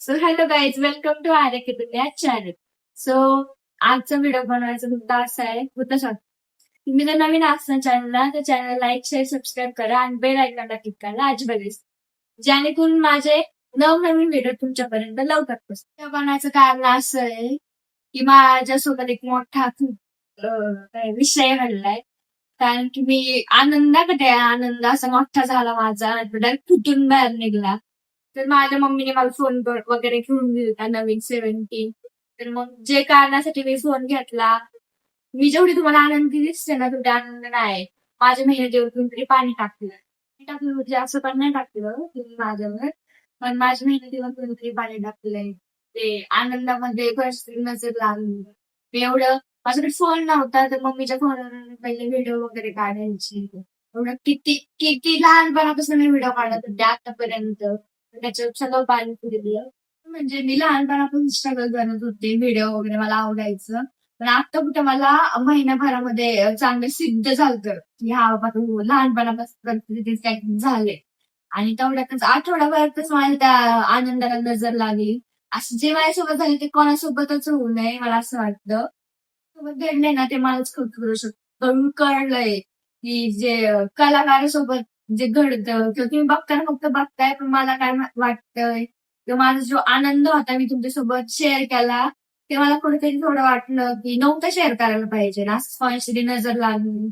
So hello guys, welcome to R K दुनिया channel. So आजचा video बनवायचा मुद्दा असा आहे, तुम्ही जर नवीन असता चॅनलला तर चॅनल लाईक शेअर सबस्क्राईब करा आणि बेल आयकॉनला क्लिक करा अजिबात, जेणेकरून माझे नवनवीन व्हिडिओ तुमच्यापर्यंत लवकर पोहोचतील. बनवायचं कारण असं आहे की माझ्यासोबत एक मोठा विषय घडलाय. कारण की मी आनंद असा मोठा झाला माझा, डायरेक्ट फुटून बाहेर निघला. तर माझ्या मम्मीने मला फोन वगैरे घेऊन दिला नवीन 17. तर मग जे कारणासाठी मी फोन घेतला, मी जेवढी तुम्हाला आनंदी दिसते ना तेवढी आनंद नाही. माझ्या मेहनतीवर तरी पाणी टाकलं म्हणजे असं पण नाही टाकलं तुम्ही माझ्यावर, पण माझ्या मेहनतीवर कोणीतरी पाणी टाकलंय. ते आनंदामध्ये परिस्थिती नजर लागली. मी एवढं माझ्याकडे फोन नव्हता तर मम्मीच्या फोनवरून पहिले व्हिडिओ वगैरे काढायची. एवढं किती किती लहानपणापासून मी व्हिडिओ काढत होते आतापर्यंत. त्याच्यावर सगळं पाणी फिरलं. म्हणजे मी लहानपणापासून स्ट्रगल करत होते, व्हिडिओ वगैरे मला आवडायचं. पण आता कुठं मला महिन्याभरामध्ये चांगलं सिद्ध झालं की हा बाबा तू लहानपणापासून करते झाले. आणि तेवढ्यातच आठवड्याभरातच मला त्या आनंदाला नजर लागली. असं जे माझ्यासोबत झाले ते कोणासोबतच होऊ नये मला असं वाटतं. सोबत घडलंय ना ते मलाच खूप करू शकतो. कळलंय की जे कलाकारासोबत जे घडतं किंवा तुम्ही बघताना फक्त बघताय, पण मला काय वाटतंय किंवा माझा जो आनंद होता मी तुमच्यासोबत शेअर केला, ते मला कुठेतरी थोडं वाटलं की नव्हतं शेअर करायला पाहिजे ना, कोणाची नजर लागली.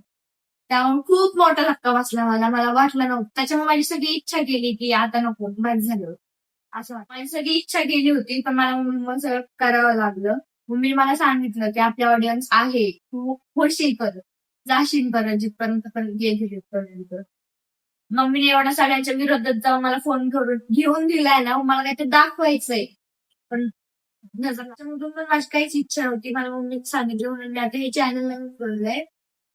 त्यामुळे खूप मोठा धक्का बसला मला. मला वाटलं नव्हतं. त्याच्यामुळे माझी सगळी इच्छा केली की आता नको, बस झालं. असं माझी सगळी इच्छा केली होती, पण मला मग सगळं करावं लागलं. मम्मीने मला सांगितलं की आपली ऑडियन्स आहे, तू होशील परत, जाशील परत जिथपर्यंत पण गेली तिथपर्यंत. मम्मीने एवढ्या सगळ्यांच्या विरोधात जाऊन मला फोन करून घेऊन दिलाय ना, मला काहीतरी दाखवायचंय. पण नजरमधून पण माझी काहीच इच्छा नव्हती. मला मम्मीने सांगितलं म्हणून मी आता हे चॅनल नवीन खोललंय.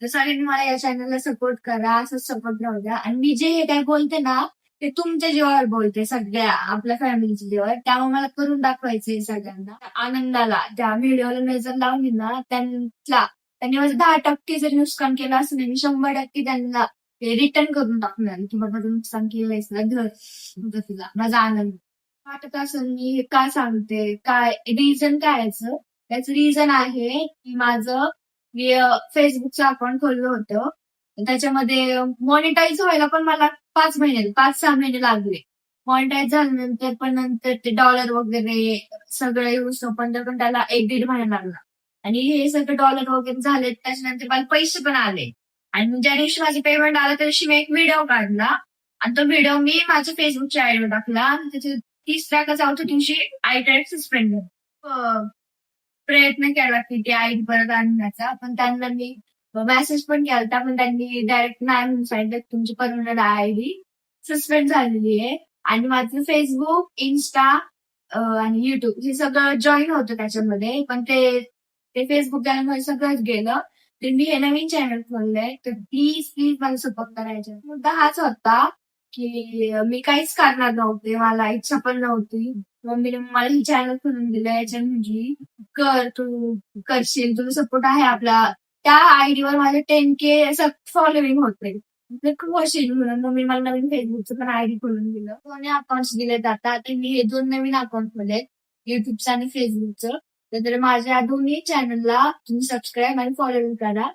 तर सगळ्यांनी मला या चॅनलला सपोर्ट करा, असंच सपोर्ट राहू द्या. आणि मी जे काय बोलते ना ते तुमच्या जीवावर बोलते, सगळ्या आपल्या फॅमिलीच्या जीवावर. त्यामुळे मला करून दाखवायचंय सगळ्यांना. आनंदाला त्या व्हिडिओला नजर लावली ना त्यांनी माझं 10% जरी नुकसान केलं असं नाही, मी 100% त्यांना ते रिटर्न करून टाकणार की बाबा तू नुकसान केलंयस ना, घर तुला माझा आनंद वाटत असेल. मी काय सांगते, काय रिझन काय याचं? त्याचं रिझन आहे की मी फेसबुकचं अकाउंट खोललं होतं. त्याच्यामध्ये मॉनिटाईज व्हायला पण मला 5-6 महिने लागले. मॉनिटाईज झाल्यानंतर पण नंतर ते डॉलर वगैरे सगळं यूज पण त्याला 1-1.5 महिना लागला. आणि हे सगळं डॉलर वगैरे झाले त्याच्यानंतर मला पैसे पण आले. आणि ज्या दिवशी माझे पेमेंट आलं त्या दिवशी मी एक व्हिडिओ काढला आणि तो व्हिडिओ मी माझ्या फेसबुकच्या आयडीवर टाकला. आणि त्याच्या 3ऱ्या का 4थ्या दिवशी आय डायरेक्ट सस्पेंड झाली. प्रयत्न केला की ती आयडी परत आणण्याचा, पण त्यांना मी मेसेज पण केला, पण त्यांनी डायरेक्ट नाही म्हणून सांगितलं तुमची परमनंट आयडी सस्पेंड झालेली आहे. आणि माझं फेसबुक, इन्स्टा आणि युट्यूब हे सगळं जॉईन होतं त्याच्यामध्ये, पण ते फेसबुक गेल्यामुळे सगळंच गेलं. तर मी हे नवीन चॅनल खोललंय, तर प्लीज मला सपोर्ट करायचं. मुद्दा हाच होता की मी काहीच करणार नव्हते, मला इच्छा पण नव्हती. मम्मीने मला ही चॅनल खोलून दिलं, याच्या म्हणजे तू करशील, तुझा सपोर्ट आहे आपला. त्या आयडीवर माझे 10K फॉलोविंग होते. खूप असेल म्हणून मम्मी मला नवीन फेसबुकचं पण आयडी खोलून दिलं. 2 अकाउंट्स दिलेत आता. मी हे 2 नवीन अकाउंट खोलेत, युट्यूबचं आणि फेसबुकचं. तर माझ्या दोन्ही चॅनलला तुम्ही सबस्क्राईब आणि फॉलोविंग करा.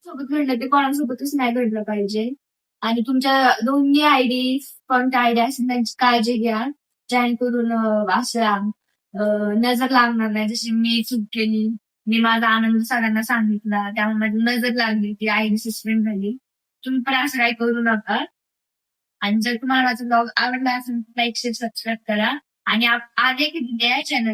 सोबत घडलं ते कोणासोबतच नाही घडलं पाहिजे. आणि तुमच्या दोन्ही आयडी, कोणत्या आयडी असेल त्यांची काळजी घ्या, जेणेकरून असं नजर लागणार नाही. जशी मी चूक केली, मी माझा आनंद सगळ्यांना सांगितला, त्यामुळे माझी नजर लागली, ती आयडी सस्पेंड झाली. तुम्ही पण असं काही करू नका. आणि जर तुम्हाला माझा ब्लॉग आवडला असेल लाईक शेअर सबस्क्राईब करा. आणि आले की चॅनल